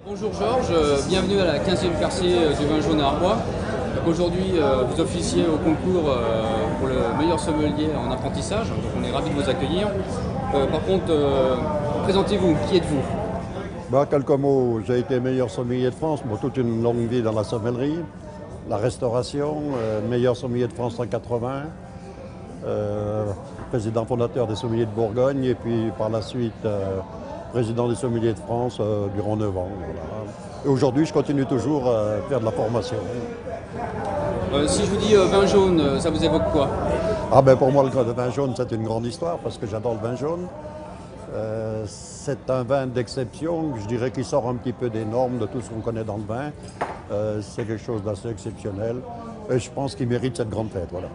Bonjour Georges, bienvenue à la 15e percée du vin jaune à Arbois. Aujourd'hui, vous officiez au concours pour le meilleur sommelier en apprentissage, donc on est ravis de vous accueillir. Par contre, présentez-vous, qui êtes-vous? Quelques mots, j'ai été meilleur sommelier de France, toute une longue vie dans la sommellerie, la restauration, meilleur sommelier de France en 80, président fondateur des sommeliers de Bourgogne et puis par la suite président des sommeliers de France durant 9 ans. Voilà. Et aujourd'hui, je continue toujours à faire de la formation. Si je vous dis vin jaune, ça vous évoque quoi? Pour moi, le vin jaune, c'est une grande histoire parce que j'adore le vin jaune. C'est un vin d'exception, je dirais qu'il sort un petit peu des normes de tout ce qu'on connaît dans le vin. C'est quelque chose d'assez exceptionnel et je pense qu'il mérite cette grande fête. Voilà.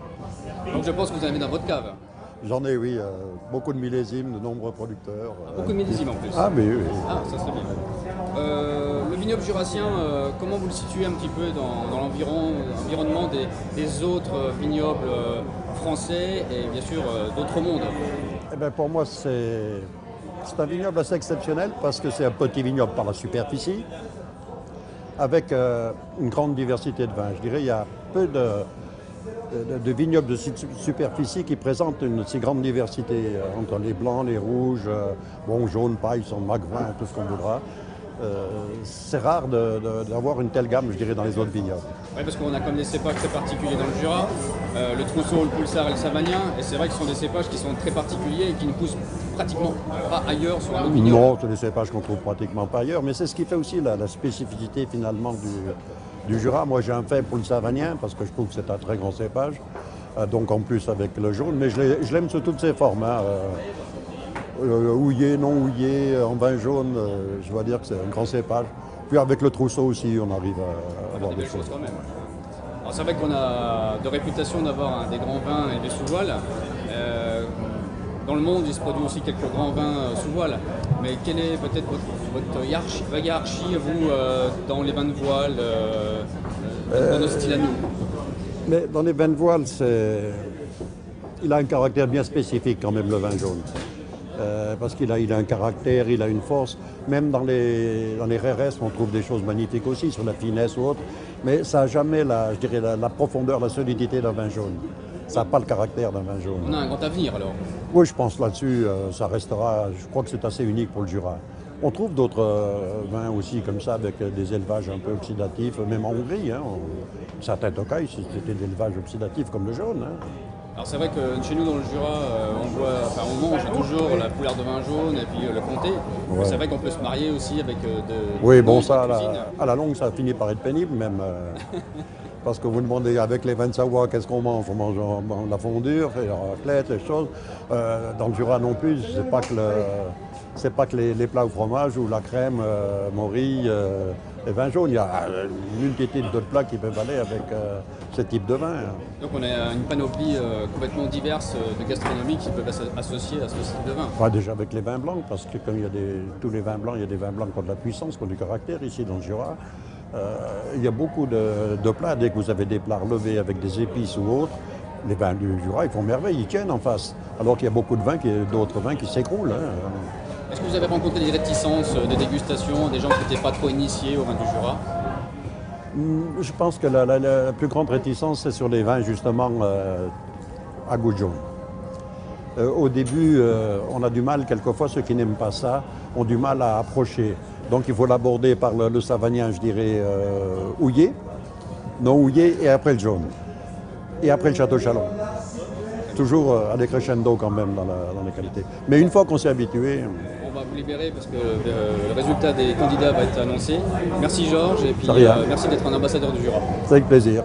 Donc je pense que vous en avez dans votre cave. J'en ai, oui, beaucoup de millésimes, de nombreux producteurs. Beaucoup de millésimes en plus. Ah, mais oui. Ah, ça serait bien. Le vignoble jurassien, comment vous le situez un petit peu dans l'environnement des autres vignobles français et bien sûr d'autres mondes? Pour moi, c'est un vignoble assez exceptionnel parce que c'est un petit vignoble par la superficie avec une grande diversité de vins. Je dirais qu'il y a peu de vignobles de superficie qui présentent une si grande diversité entre les blancs, les rouges, jaunes, paille, maghrins, tout ce qu'on voudra. C'est rare d'avoir une telle gamme, je dirais, dans les autres vignobles. Oui, parce qu'on a comme des cépages très particuliers dans le Jura, le Trousseau, le Poulsard et le Savagnin, et c'est vrai que ce sont des cépages qui sont très particuliers et qui ne poussent pratiquement pas ailleurs sur un autre vignoble. Non, c'est des cépages qu'on trouve pratiquement pas ailleurs, mais c'est ce qui fait aussi la spécificité finalement du Jura. Moi, j'ai un fait pour le Savagnin parce que je trouve que c'est un très grand cépage, donc en plus avec le jaune, mais je l'aime sous toutes ses formes. Houillé, non houillé, en vin jaune, je dois dire que c'est un grand cépage. Puis avec le Trousseau aussi, on arrive à avoir des choses. Quand même. Alors c'est vrai qu'on a de réputation d'avoir des grands vins et des sous-voiles. Dans le monde, il se produit aussi quelques grands vins sous voile. Mais quelle est peut-être votre hiérarchie, vous, dans les vins de voile, dans nos styles à nous? Mais dans les vins de voile, il a un caractère bien spécifique quand même, le vin jaune. Parce qu'il a un caractère, il a une force. Même dans les RRS, on trouve des choses magnifiques aussi, sur la finesse ou autre. Mais ça n'a jamais la profondeur, la solidité d'un vin jaune. Ça n'a pas le caractère d'un vin jaune. On a un grand avenir alors. Oui, je pense là-dessus, ça restera. Je crois que c'est assez unique pour le Jura. On trouve d'autres vins aussi comme ça, avec des élevages un peu oxydatifs, même en Hongrie. Certains Tokai, c'était des élevages oxydatifs comme le jaune. Alors c'est vrai que chez nous dans le Jura, on mange toujours la couleur de vin jaune et puis le comté. Ouais. C'est vrai qu'on peut se marier aussi avec Oui, bon ça, à la longue, ça finit par être pénible même. Parce que vous demandez avec les vins de Savoie, qu'est-ce qu'on mange? On mange la fondure, la raclette, les choses. Dans le Jura non plus, c'est pas que les plats au fromage ou la crème, morille, les vins jaunes. Il y a une multitude d'autres plats qui peuvent aller avec ce type de vin. Donc on a une panoplie complètement diverse de gastronomie qui peuvent s'associer à ce type de vin. Déjà avec les vins blancs, parce que comme il y a tous les vins blancs, il y a des vins blancs qui ont de la puissance, qui ont du caractère ici dans le Jura. Il y a beaucoup de plats. Dès que vous avez des plats relevés avec des épices ou autres, les vins du Jura, ils font merveille, ils tiennent en face. Alors qu'il y a beaucoup d'autres vins qui s'écroulent. Est-ce que vous avez rencontré des réticences de dégustation, des gens qui n'étaient pas trop initiés au vin du Jura? Je pense que la plus grande réticence, c'est sur les vins justement à goût de jaune. Au début, on a du mal, quelquefois ceux qui n'aiment pas ça ont du mal à approcher. Donc il faut l'aborder par le Savagnin, je dirais, houillé, non houillé, et après le jaune. Et après le Château Chalon. Toujours à des crescendo quand même dans la qualité. Mais une fois qu'on s'est habitué... On va vous libérer parce que le résultat des candidats va être annoncé. Merci Georges et puis merci d'être un ambassadeur du Jura. C'est avec plaisir.